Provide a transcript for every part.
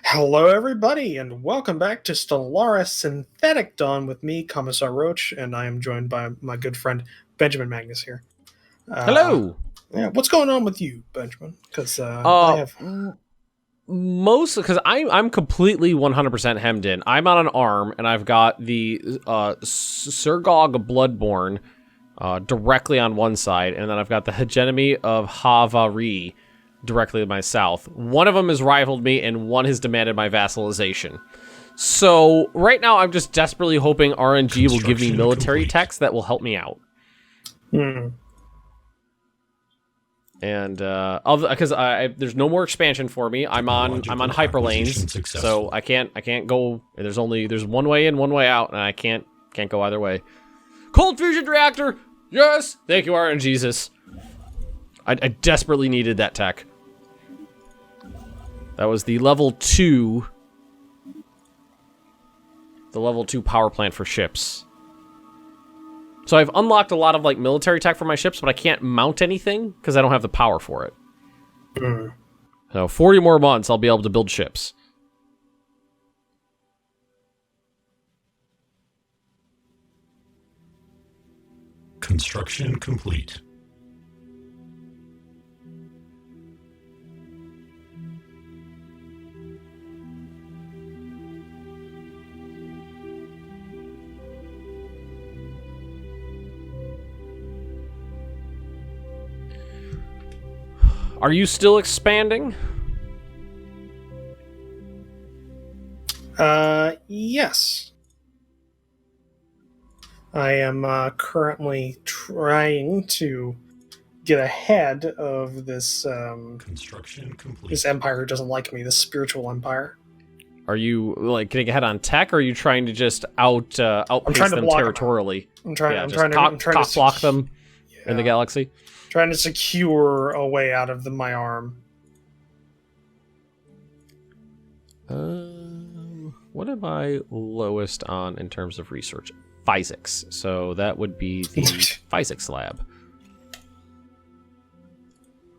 Hello, everybody, and welcome back to Stellaris Synthetic Dawn with me, Commissar Roach, and I am joined by my good friend Benjamin Magnus here. Hello. Yeah, what's going on with you, Benjamin? Because I Uh, have. Most because I'm completely 100% hemmed in. I'm on an arm, and I've got the Surgog Bloodborne directly on one side, and then I've got the hegemony of Rivalry directly to my south. One of them has rivaled me, and one has demanded my vassalization. So right now, I'm just desperately hoping RNG will give me military techs that will help me out. And because there's no more expansion for me, I'm on hyperlanes, so I can't go. There's one way in, one way out, and I can't go either way. Cold fusion reactor, yes, thank you, RNGesus. I desperately needed that tech. That was the level 2 power plant for ships. So I've unlocked a lot of military tech for my ships, but I can't mount anything because I don't have the power for it. So 40 more months, I'll be able to build ships. Construction complete. Are you still expanding? Yes. I am currently trying to get ahead of this Construction complete. this empire who doesn't like me, this spiritual empire. Are you getting ahead on tech, or are you trying to just outpace them territorially? I'm trying to block them in the galaxy. Trying to secure a way out of my arm. What am I lowest on in terms of research? Physics. So that would be the physics lab.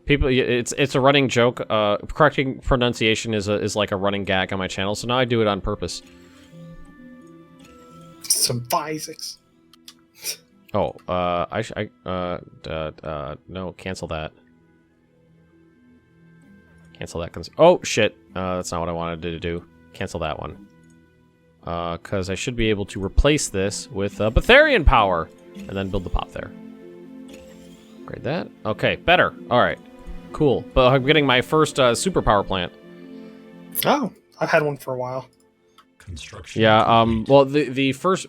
People, it's a running joke. Correcting pronunciation is like a running gag on my channel, so now I do it on purpose. Some physics. Oh, no, cancel that. Cancel that. Oh, shit. That's not what I wanted to do. Cancel that one. Because I should be able to replace this with Betharian power, and then build the pop there. Upgrade that. Okay, better. All right, cool. But I'm getting my first superpower plant. Oh, I've had one for a while. Construction. Yeah. Well, the first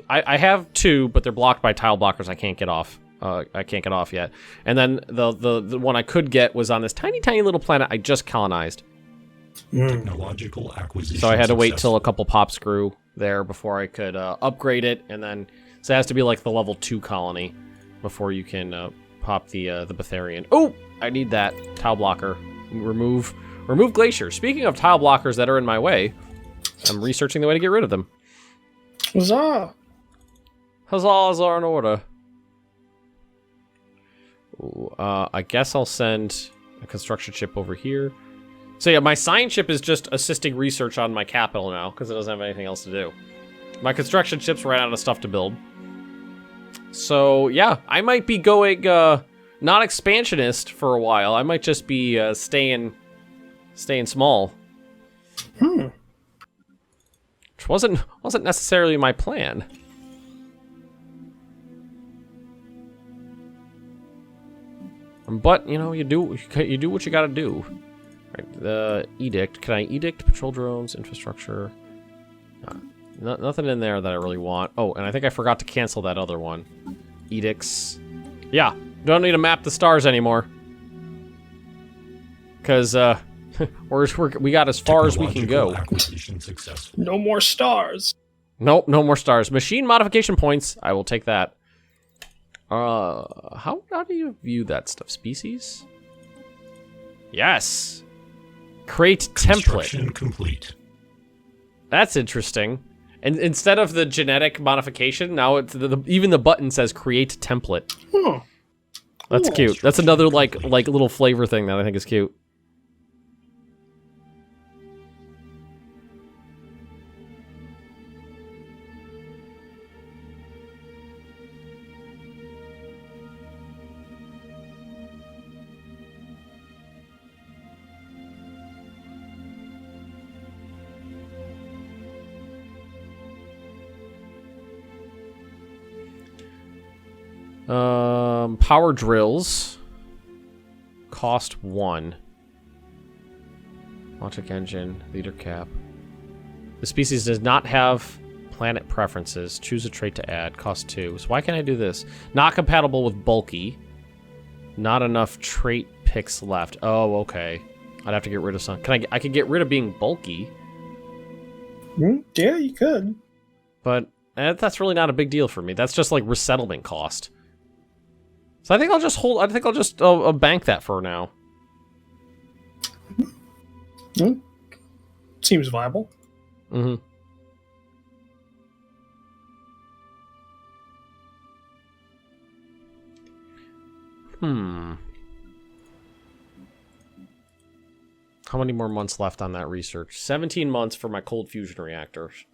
I have two, but they're blocked by tile blockers. I can't get off. I can't get off yet. And then the one I could get was on this tiny little planet I just colonized. Technological acquisition. So I had to wait till a couple pops grew there before I could upgrade it, and then so it has to be like the level 2 colony before you can pop the Betharian. Oh, I need that tile blocker. Remove glacier. Speaking of tile blockers that are in my way, I'm researching the way to get rid of them. Huzzah! Huzzahs are in order. Ooh, I guess I'll send a construction ship over here. So yeah, my science ship is just assisting research on my capital now, because it doesn't have anything else to do. My construction ships ran out of stuff to build. So yeah, I might be going not expansionist for a while. I might just be staying small. Which wasn't necessarily my plan. But you know, you do what you gotta do. Right, the edict. Can I edict patrol drones, infrastructure? Nothing in there that I really want. Oh, and I think I forgot to cancel that other one. Edicts. Yeah, don't need to map the stars anymore. Because we got as far as we can go. No more stars. Nope, no more stars. Machine modification points. I will take that. How do you view that stuff? Species? Yes. Create template. Complete. That's interesting. And instead of the genetic modification, now it's even the button says create template. That's cute. That's another like little flavor thing that I think is cute. Power drills cost 1. Logic engine, leader cap. The species does not have planet preferences. Choose a trait to add. Cost 2. So why can't I do this? Not compatible with bulky. Not enough trait picks left. Oh, okay. I'd have to get rid of some. I could get rid of being bulky. Yeah, you could. But that's really not a big deal for me. That's just like resettlement cost. So I think I'll just hold. I think I'll just bank that for now. Seems viable. Mm-hmm. How many more months left on that research? 17 months for my cold fusion reactors.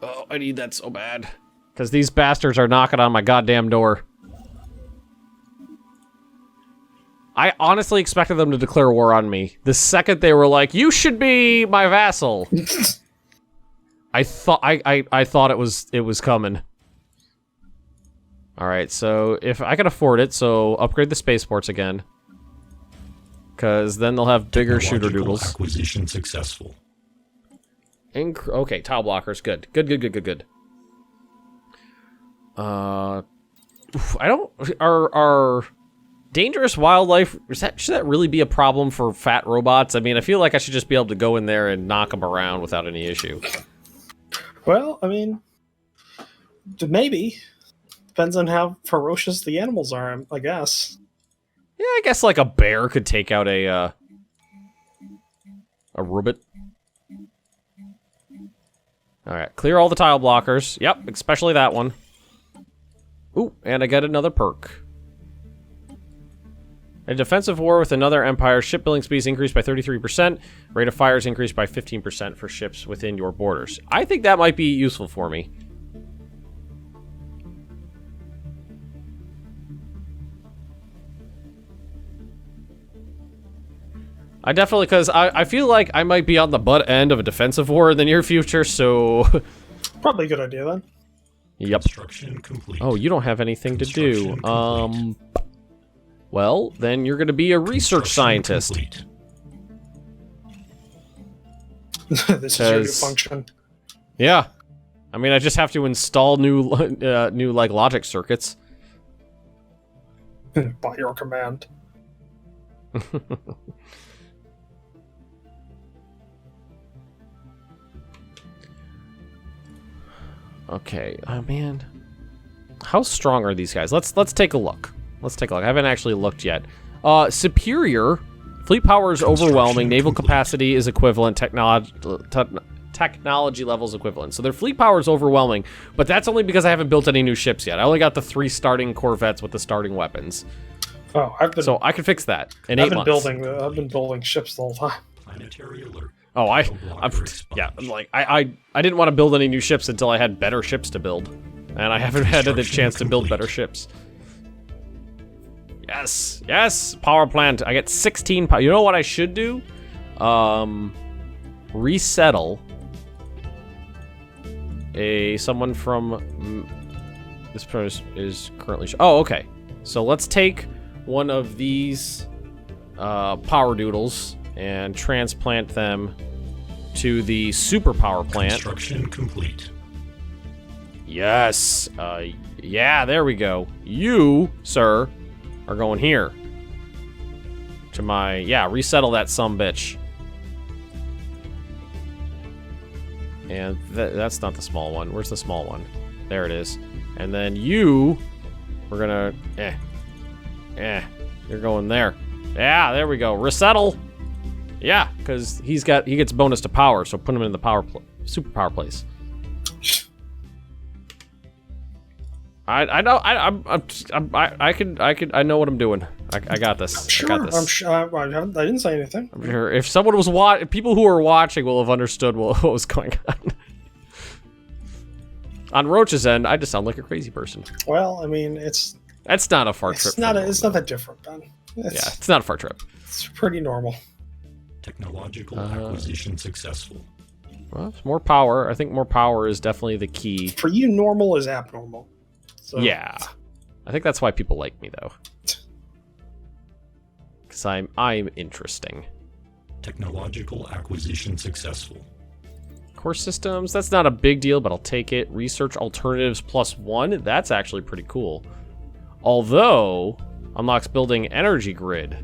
Oh, I need that so bad. Because these bastards are knocking on my goddamn door. I honestly expected them to declare war on me. The second they were like, you should be my vassal. I thought it was coming. Alright, so if I can afford it, so upgrade the spaceports again. Because then they'll have bigger shooter doodles. Acquisition successful. Okay, tile blockers, good. Good. I don't... Are dangerous wildlife... Should that really be a problem for fat robots? I mean, I feel like I should just be able to go in there and knock them around without any issue. Well, I mean... Maybe. Depends on how ferocious the animals are, I guess. Yeah, I guess like a bear could take out a robot. Alright, clear all the tile blockers. Yep, especially that one. Ooh, and I get another perk. A defensive war with another empire. Shipbuilding speeds increased by 33%. Rate of fire is increased by 15% for ships within your borders. I think that might be useful for me. I definitely, because I feel like I might be on the butt end of a defensive war in the near future, so... Probably a good idea, then. Yep. Construction complete. Oh, you don't have anything to do. Well, then you're going to be a research scientist. This is your new function. Yeah. I mean, I just have to install new like, logic circuits. By your command. Okay, oh man. How strong are these guys? Let's take a look. Let's take a look. I haven't actually looked yet. Superior. Fleet power is overwhelming. Naval capacity is equivalent. Technology level is equivalent. So their fleet power is overwhelming, but that's only because I haven't built any new ships yet. I only got the 3 starting corvettes with the starting weapons. Oh, so I can fix that in 8 months. I've been building ships the whole time. Planetary alert. Oh, I didn't want to build any new ships until I had better ships to build, and I haven't had the chance to build better ships. Yes, power plant. I get 16 power. You know what I should do? Resettle someone from this person is currently. Oh, okay. So let's take one of these power doodles and transplant them to the superpower plant. Construction complete. Yes. Yeah, there we go. You, sir, are going here. To my... Yeah, resettle that sumbitch. And that's not the small one. Where's the small one? There it is. And then you... We're gonna... You're going there. Yeah, there we go. Resettle! Yeah, because he gets bonus to power, so put him in the superpower place. I know I know what I'm doing. I got this. I'm sure. I got this. I'm sure. I didn't say anything. I'm sure if someone was people who are watching will have understood what was going on. On Roach's end, I just sound like a crazy person. Well, I mean, that's not a far trip. It's not that different, Ben. It's not a far trip. It's pretty normal. Technological acquisition successful. Well, it's more power. I think more power is definitely the key. For you, normal is abnormal. So. Yeah. I think that's why people like me, though. Because I'm interesting. Technological acquisition successful. Core systems, that's not a big deal, but I'll take it. Research alternatives +1, that's actually pretty cool. Although, unlocks building energy grid.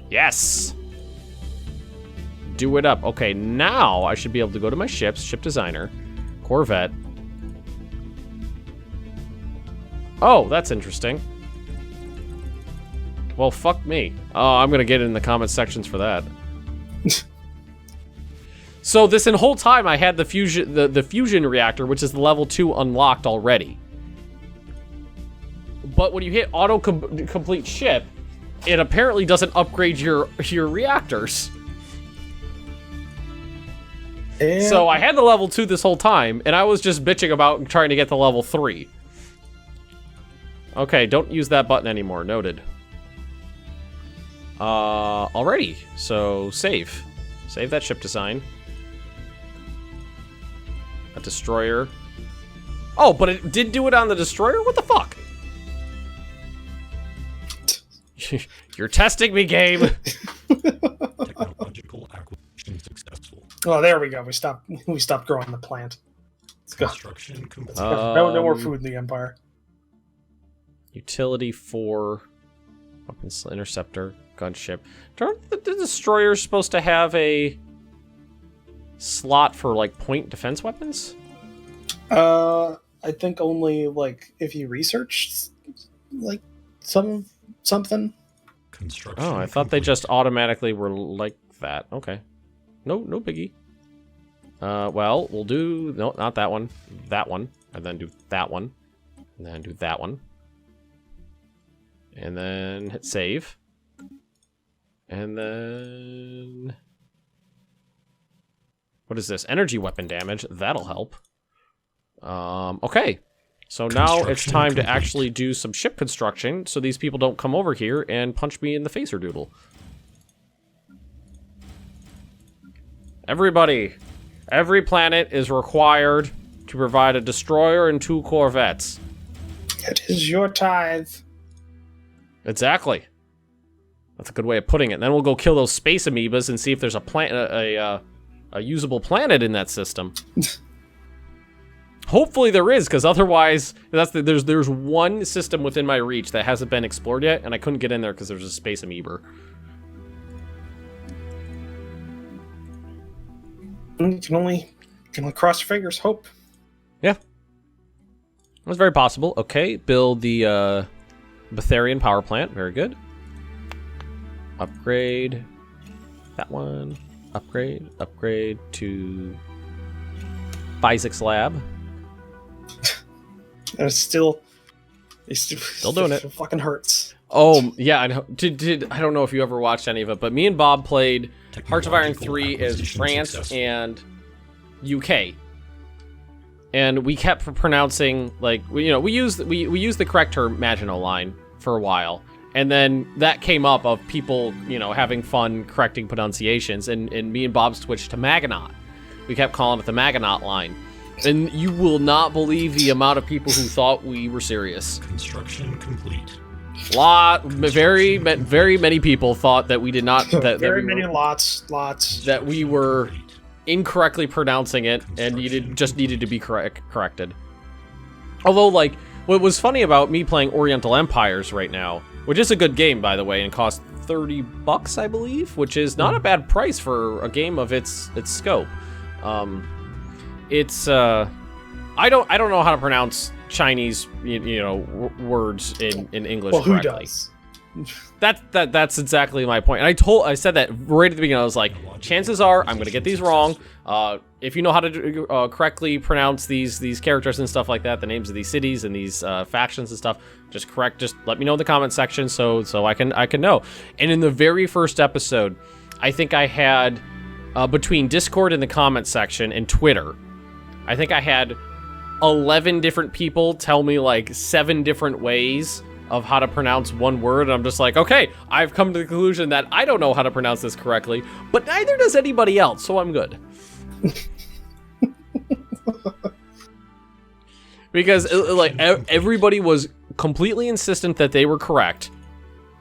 Yes! Do it up. Okay, now I should be able to go to my ships, ship designer, Corvette. Oh, that's interesting. Well, fuck me. Oh, I'm gonna get in the comment sections for that. So this whole time I had the fusion reactor, which is level 2 unlocked already. But when you hit auto complete ship, it apparently doesn't upgrade your reactors. And So I had the level 2 this whole time, and I was just bitching about trying to get the level 3. Okay, don't use that button anymore. Noted. Alrighty. So save. Save that ship design. A destroyer. Oh, but it did do it on the destroyer? What the fuck? You're testing me, game. Technological acquisition successful. oh, there we go. We stopped growing the plant. Let's go. Construction complete. No more food in the Empire. Utility 4. Weapons interceptor. Gunship. Aren't the destroyers supposed to have a slot for, like, point defense weapons? I think only, like, if you research, like, something. Construction Oh, I thought they complete. just automatically were like that. Okay. No biggie. Well, we'll do... No, not that one. That one. And then do that one. And then do that one. And then hit save. And then... What is this? Energy weapon damage. That'll help. Okay. So now it's Construction time to complete. actually do some ship construction so these people don't come over here and punch me in the facer doodle. Everybody, every planet is required to provide a destroyer and 2 corvettes. It is your tithe. Exactly. That's a good way of putting it. And then we'll go kill those space amoebas and see if there's a usable planet in that system. Hopefully there is, because otherwise, there's one system within my reach that hasn't been explored yet, and I couldn't get in there because there's a space amoeba. You can only cross your fingers, hope. Yeah. That's very possible. Okay, build the Betharian power plant. Very good. Upgrade. That one. Upgrade to Isaac's lab. And it's still doing it. Fucking hurts. Oh, yeah, I know. I don't know if you ever watched any of it, but me and Bob played Hearts of Iron 3 as Acquisition France successful. and UK. And we kept pronouncing, like, we used the correct term, Maginot Line, for a while. And then that came up of people, having fun correcting pronunciations, and me and Bob switched to Maginot. We kept calling it the Maginot Line. And you will not believe the amount of people who thought we were serious. Construction complete. Very many people thought that we did not. That Very we many were, lots. that we were Complete. incorrectly pronouncing it and needed to be corrected. Although, like, what was funny about me playing Oriental Empires right now, which is a good game, by the way, and cost $30, I believe, which is not a bad price for a game of its scope. It's I don't know how to pronounce Chinese words in English Well, who correctly. does? That's exactly my point. And I said that right at the beginning. I was like, chances are I'm gonna get these wrong. If you know how to correctly pronounce these characters and stuff like that, the names of these cities and these factions and stuff, just let me know in the comment section so I can know. And in the very first episode, I think I had between Discord in the comment section and Twitter, I think I had 11 different people tell me like 7 different ways of how to pronounce one word, and I'm just like, okay, I've come to the conclusion that I don't know how to pronounce this correctly, but neither does anybody else, so I'm good. Because everybody was completely insistent that they were correct.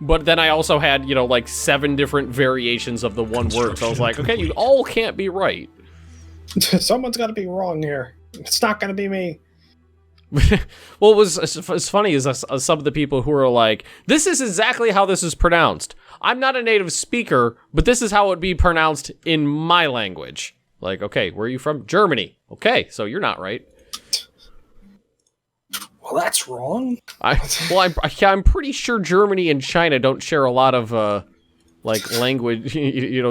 But then I also had, like 7 different variations of the one word. So I was like, okay, you all can't be right. Someone's got to be wrong here. It's not going to be me. Well, what's funny is some of the people who are like, this is exactly how this is pronounced. I'm not a native speaker, but this is how it would be pronounced in my language. Like, okay, where are you from? Germany. Okay, so you're not right. Well, that's wrong. I'm pretty sure Germany and China don't share a lot of language,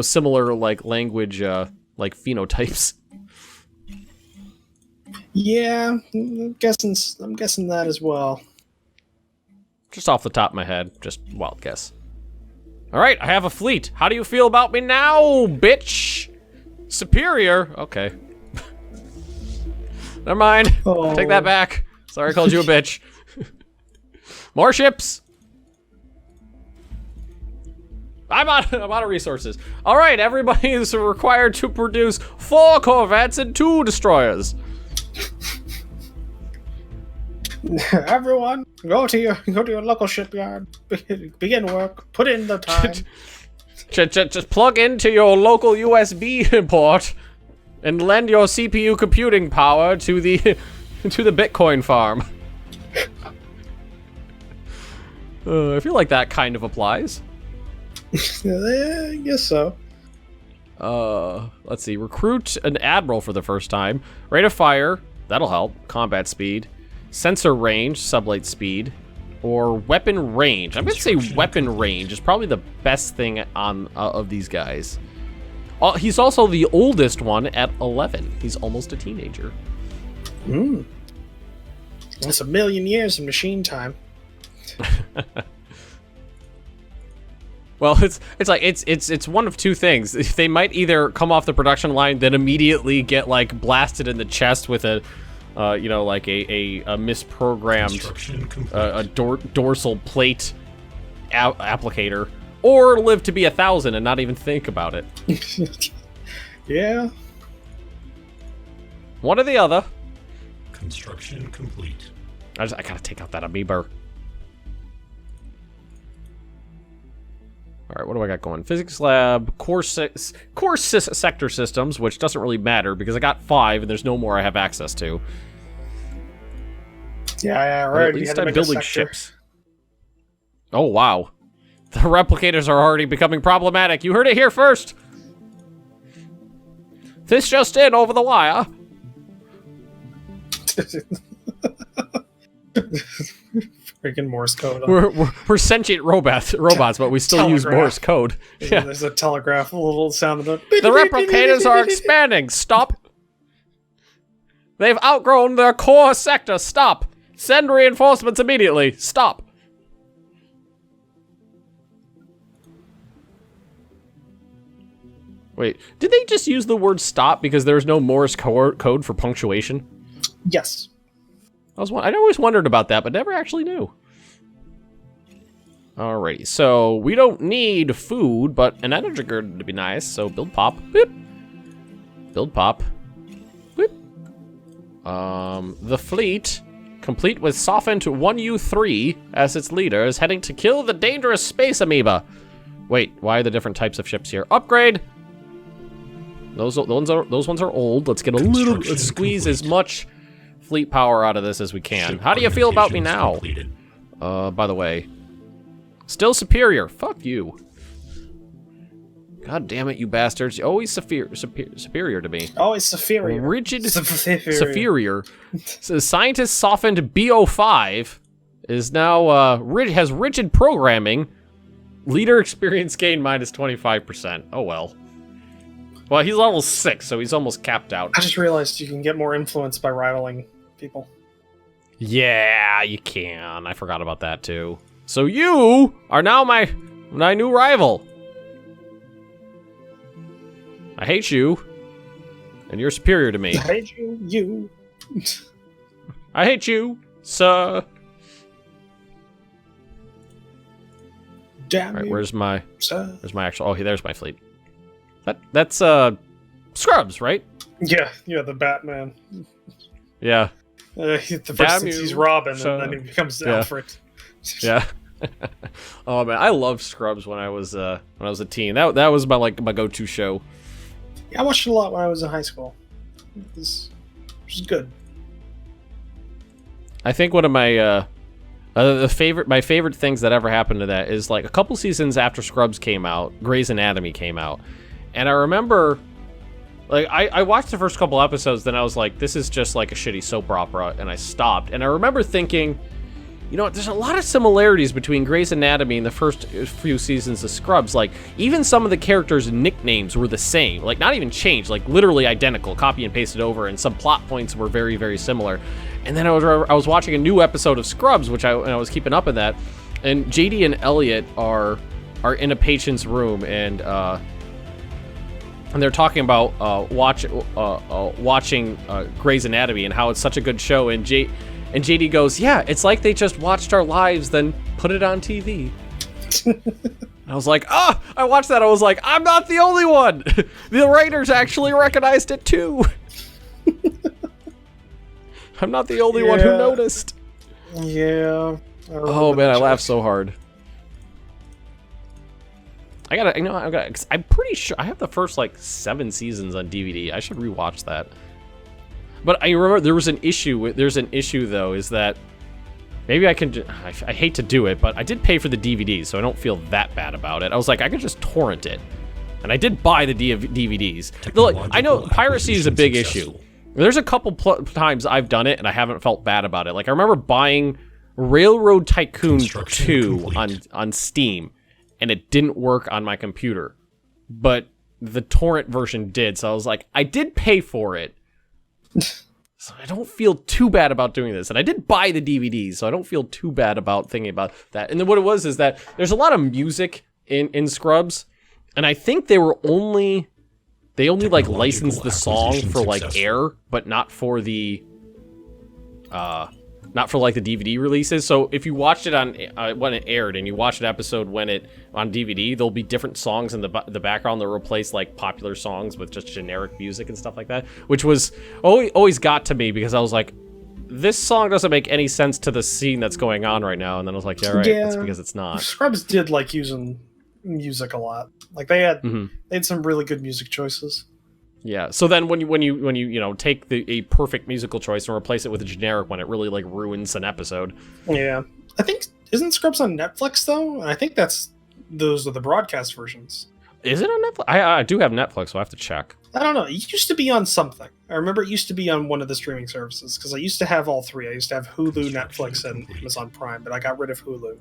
similar language phenotypes. Yeah, I'm guessing that as well. Just off the top of my head, just wild guess. All right, I have a fleet. How do you feel about me now, bitch? Superior. Okay. Never mind. Oh. Take that back. Sorry, I called you a bitch. More ships. I'm out of resources. All right, everybody is required to produce 4 corvettes and 2 destroyers. Everyone, go to your local shipyard. Begin work. Put in the time. Just plug into your local USB port and lend your CPU computing power to the Bitcoin farm. I feel like that kind of applies. I guess so. Let's see. Recruit an admiral for the first time. Rate of fire. That'll help. Combat speed. Sensor range, sublight speed, or weapon range. I'm gonna say weapon range is probably the best thing on of these guys. He's also the oldest one at 11. He's almost a teenager. That's 1,000,000 years of machine time. Well, it's one of two things. They might either come off the production line, then immediately get blasted in the chest with a a misprogrammed dorsal plate applicator, or live to be 1,000 and not even think about it. Yeah. One or the other. Construction complete. I gotta take out that amoeba. All right, what do I got going? Physics lab, core sector systems, which doesn't really matter because I got 5 and there's no more I have access to. Yeah, right. At least I'm building ships. Oh, wow. The replicators are already becoming problematic. You heard it here first. This just in over the wire. Freaking Morse code. We're sentient robots, but we still use Morse code. Yeah. There's a telegraph, a little sound of the replicators are expanding. Stop. They've outgrown their core sector. Stop. Send reinforcements immediately. Stop. Wait, did they just use the word stop because there's no Morse code for punctuation? Yes. I always wondered about that, but never actually knew. Alrighty, so we don't need food, but an energy grid would be nice. So build pop. Boop. Build pop. Boop. The fleet, complete with softened 1U3 as its leader, is heading to kill the dangerous space amoeba. Wait, why are the different types of ships here? Upgrade. Those ones are old. Let's squeeze as much fleet power out of this as we can. How do you feel about me now? By the way, still superior. Fuck you. God damn it, you bastards. You're always superior to me. Always superior. Rigid superior. So scientist softened BO5 is now has rigid programming. Leader experience gain minus 25%. Oh well. Well, he's level 6, so he's almost capped out. I just realized you can get more influence by rivaling people. Yeah, you can. I forgot about that too. So you are now my new rival. I hate you, and you're superior to me. I hate you. I hate you, sir. Damn. All right, you, where's my sir. actual? Oh, there's my fleet. That's Scrubs, right? Yeah, the Batman. Yeah. The first Damn thing you, he's Robin, son. and then he becomes Yeah. Alfred. Yeah. Oh man, I loved Scrubs when I was a teen. That was my go-to show. Yeah, I watched it a lot when I was in high school. This was good. I think one of my my favorite things that ever happened to that is like a couple seasons after Scrubs came out, Grey's Anatomy came out, and I remember, like, I watched the first couple episodes, then I was like, this is just like a shitty soap opera, and I stopped. And I remember thinking, you know, there's a lot of similarities between Grey's Anatomy and the first few seasons of Scrubs. Like, even some of the characters' nicknames were the same. Like, not even changed, like, literally identical, copy and pasted over, and some plot points were very, very similar. And then I was watching a new episode of Scrubs, which I was keeping up in that, and JD and Elliot are in a patient's room, and they're talking about watching Grey's Anatomy and how it's such a good show, and JD goes, yeah, it's like they just watched our lives, then put it on TV. I was like, I watched that. I was like, I'm not the only one. The writers actually recognized it too. I'm not the only one who noticed. Yeah. Oh man, I laughed so hard. Cause I'm pretty sure I have the first like 7 seasons on DVD. I should rewatch that. But I remember there's an issue though, is that maybe I hate to do it, but I did pay for the DVD, so I don't feel that bad about it. I was like, I could just torrent it. And I did buy the DVDs. Look, I know piracy is a big issue. There's a couple times I've done it and I haven't felt bad about it. Like I remember buying Railroad Tycoon 2 on Steam, and it didn't work on my computer. But the torrent version did, so I was like, I did pay for it. So I don't feel too bad about doing this. And I did buy the DVDs, so I don't feel too bad about thinking about that. And then what it was is that there's a lot of music in Scrubs, and I think they only like licensed the song for like air, but not for the like the DVD releases. So if you watched it on when it aired and you watched an episode when it on DVD, there'll be different songs in the background that replace like popular songs with just generic music and stuff like that, which was always got to me because I was like, this song doesn't make any sense to the scene that's going on right now. And then I was like, yeah, right, that's because it's not. Scrubs did like using music a lot. Like they had some really good music choices. Yeah. So then when you take a perfect musical choice and replace it with a generic one, it really like ruins an episode. Yeah. I think isn't Scrubs on Netflix though? I think those are the broadcast versions. Is it on Netflix? I do have Netflix, so I have to check. I don't know. It used to be on something. I remember it used to be on one of the streaming services because I used to have all three. I used to have Hulu, Netflix, and Amazon Prime, but I got rid of Hulu.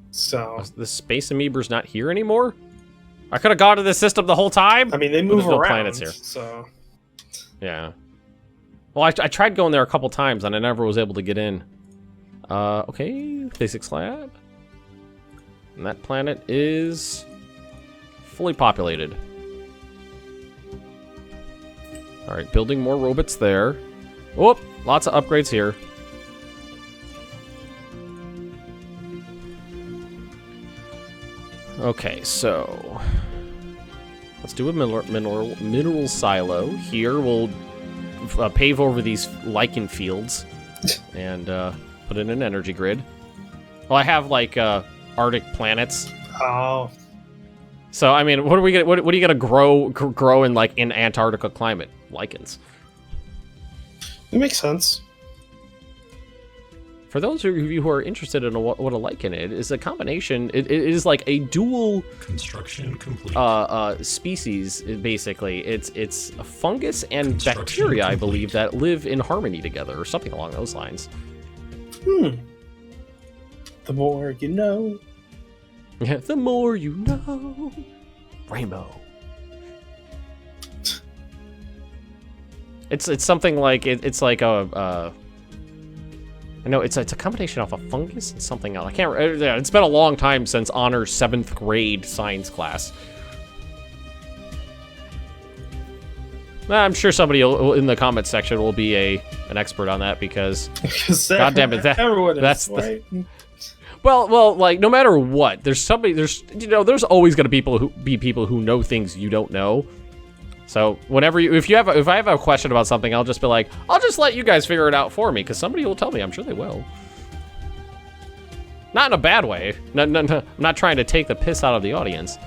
So the Space Amoeba's not here anymore? I could have gone to the system the whole time. I mean, they move around. Planets here. So yeah. Well, I tried going there a couple times and I never was able to get in. Okay, physics lab. And that planet is fully populated. All right, building more robots there. Oh, lots of upgrades here. Okay, so let's do a mineral silo. Here we'll pave over these lichen fields and put in an energy grid. Well, I have like Arctic planets. Oh. So I mean, what are you gonna grow in like in Antarctica climate? Lichens. It makes sense. For those of you who are interested in what a lichen is, a combination. It is like a dual construction complete. Species. Basically, it's a fungus and bacteria, I believe, that live in harmony together, or something along those lines. The more you know. Yeah, the more you know. Rainbow. It's something like it's like a. I know it's a combination of a fungus and something else. I can't. It's been a long time since honors 7th grade science class. I'm sure somebody in the comments section will be an expert on that because God damn it, that's the. Well, like no matter what, there's always gonna be people who know things you don't know. So if I have a question about something, I'll just be like, I'll just let you guys figure it out for me, because somebody will tell me. I'm sure they will. Not in a bad way. No, I'm not trying to take the piss out of the audience.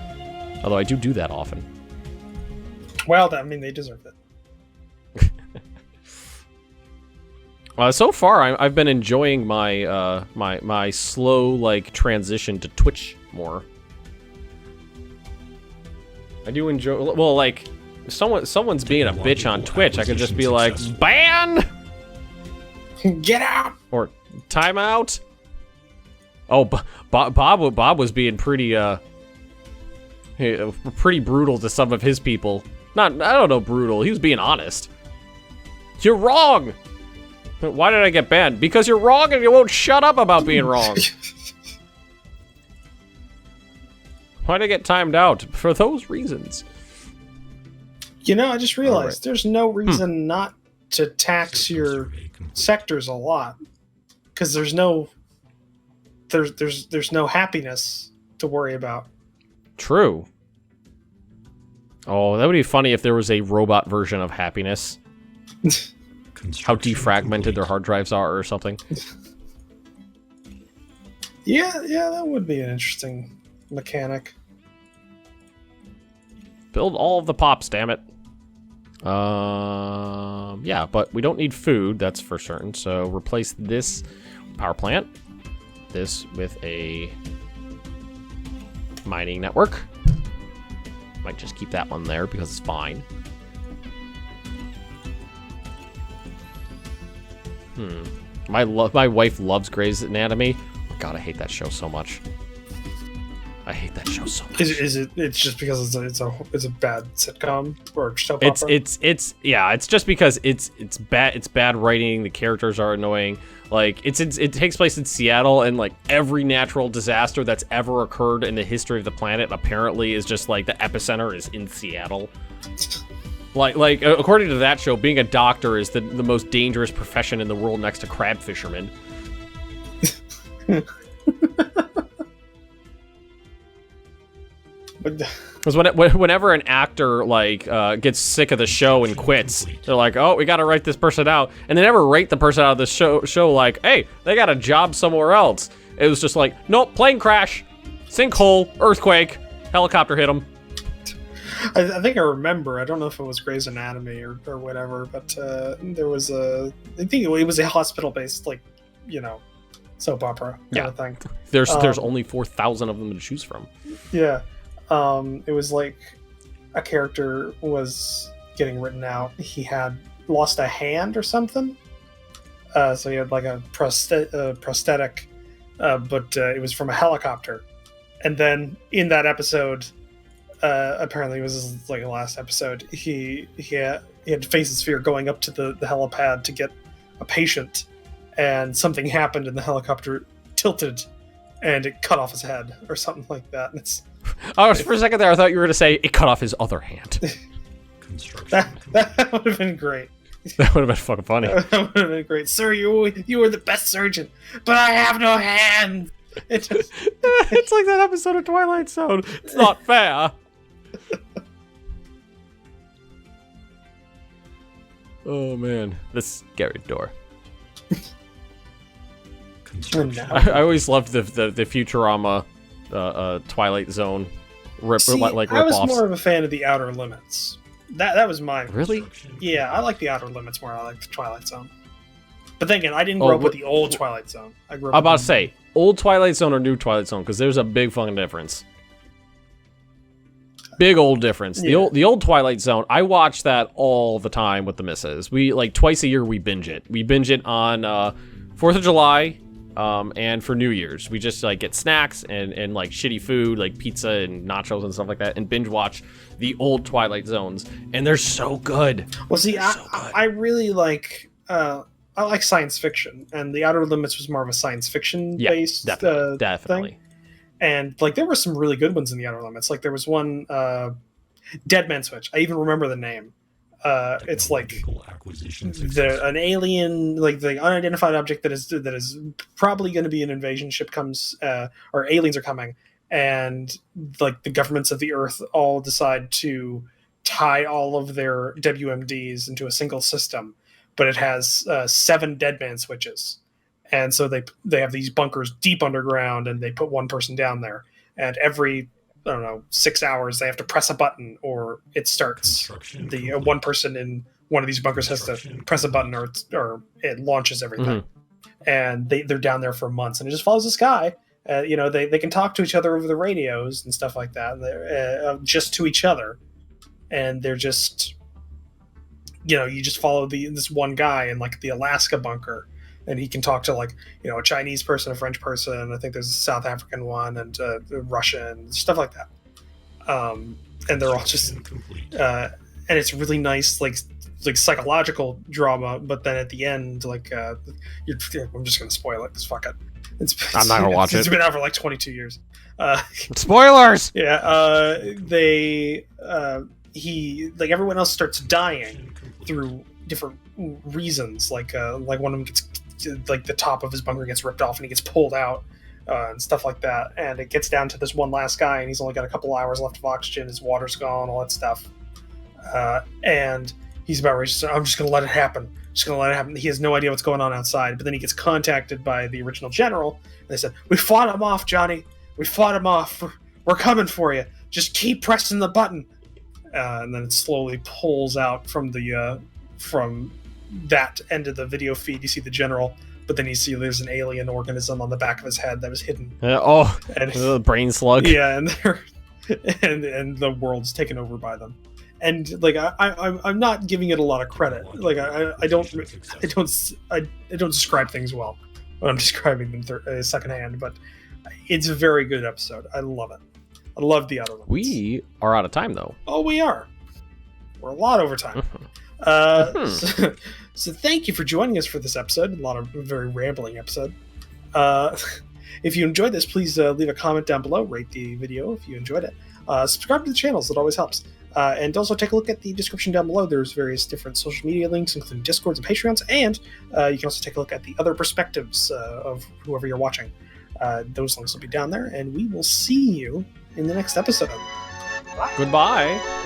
Although I do that often. Well, I mean, they deserve it. So far, I've been enjoying my my slow transition to Twitch more. I do enjoy. Well, like if someone's being a bitch on Twitch, I could just be like, ban, get out, or timeout. Oh, Bob was being pretty brutal to some of his people. I don't know, brutal. He was being honest. You're wrong. Why did I get banned? Because you're wrong and you won't shut up about being wrong. Why did I get timed out? For those reasons. You know, I just realized there's no reason not to tax your sectors a lot, because there's no happiness to worry about. True. Oh, that would be funny if there was a robot version of happiness. How defragmented their hard drives are or something. Yeah, that would be an interesting mechanic. Build all of the pops, damn it. Yeah, but we don't need food, that's for certain. So replace this power plant, this with a mining network. Might just keep that one there because it's fine. My wife loves Grey's Anatomy. Oh God, I hate that show so much. I hate that show so much. Is it? It's just because it's a bad sitcom or soap opera? It's just because it's bad. It's bad writing. The characters are annoying. Like it takes place in Seattle, and like every natural disaster that's ever occurred in the history of the planet apparently is just like the epicenter is in Seattle. Like according to that show, being a doctor is the most dangerous profession in the world next to crab fishermen. Because whenever an actor gets sick of the show and quits, they're like, "Oh, we got to write this person out," and they never rate the person out of the show like, "Hey, they got a job somewhere else." It was just like, "Nope, plane crash, sinkhole, earthquake, helicopter hit them." I think I remember. I don't know if it was Grey's Anatomy or whatever, but there was I think it was a hospital-based soap opera kind of thing. There's only 4,000 of them to choose from. Yeah. It was like a character was getting written out. He had lost a hand or something. So he had like a prosthetic, but it was from a helicopter. And then in that episode, apparently it was like the last episode, he had to face his fear going up to the helipad to get a patient, and something happened and the helicopter tilted and it cut off his head or something like that. And for a second there, I thought you were going to say it cut off his other hand. That would have been great. That would have been fucking funny. That would have been great. Sir, you were the best surgeon, but I have no hand. It's like that episode of Twilight Zone. It's not fair. Oh man, this scary door. I always loved the Futurama Twilight Zone rip-offs. I was more of a fan of the Outer Limits. That was mine. Really? Yeah, I like the Outer Limits more. I like the Twilight Zone. But then again, I didn't grow up with the old Twilight Zone. I grew up. I'm about to say old Twilight Zone or new Twilight Zone, because there's a big fucking difference. Big old difference. Yeah. The old Twilight Zone, I watch that all the time with the missus. We twice a year we binge it. We binge it on 4th of July. And for New Year's, we just get snacks and like shitty food, like pizza and nachos and stuff like that, and binge watch the old Twilight Zones, and they're so good. Well, see, I really like I like science fiction, and the Outer Limits was more of a science fiction based definitely. thing. And there were some really good ones in the Outer Limits. Like there was one Dead Man Switch. I even remember the name. It's like an alien, like the unidentified object that is probably going to be an invasion ship comes, or aliens are coming, and like the governments of the Earth all decide to tie all of their WMDs into a single system, but it has 7 deadman switches. And so they have these bunkers deep underground, and they put one person down there. And every, I don't know, 6 hours, they have to press a button, or it starts. The one person in one of these bunkers has to press a button, or it launches everything. And they're down there for months, and it just follows this guy. They can talk to each other over the radios and stuff like that. They're just to each other, and they're just, you just follow this one guy in like the Alaska bunker. And he can talk to a Chinese person, a French person. I think there's a South African one, and Russian, stuff like that. And they're all just, and it's really nice, like psychological drama. But then at the end, I'm just gonna spoil it because fuck it. I'm not gonna watch it. It's been out for like 22 years. Spoilers. Yeah. Everyone else starts dying through different reasons. Like one of them gets, like the top of his bunker gets ripped off and he gets pulled out, and stuff like that. And it gets down to this one last guy, and he's only got a couple hours left of oxygen. His water's gone, all that stuff. And he's about ready to say, I'm just going to let it happen. Just going to let it happen. He has no idea what's going on outside. But then he gets contacted by the original general. And they said, we fought him off, Johnny. We fought him off. We're coming for you. Just keep pressing the button. And then it slowly pulls out from that end of the video feed. You see the general, but then you see there's an alien organism on the back of his head that was hidden. The brain slug. Yeah, and and the world's taken over by them. And I'm not giving it a lot of credit. I don't describe things well when I'm describing them secondhand, but it's a very good episode. I love it. I love the other ones. We are out of time, though. Oh, we are. We're a lot over time. So thank you for joining us for this episode. A very rambling episode. If you enjoyed this, please leave a comment down below. Rate the video if you enjoyed it. Subscribe to the channels. It always helps. And also take a look at the description down below. There's various different social media links, including Discords and Patreons. And you can also take a look at the other perspectives of whoever you're watching. Those links will be down there. And we will see you in the next episode. Goodbye.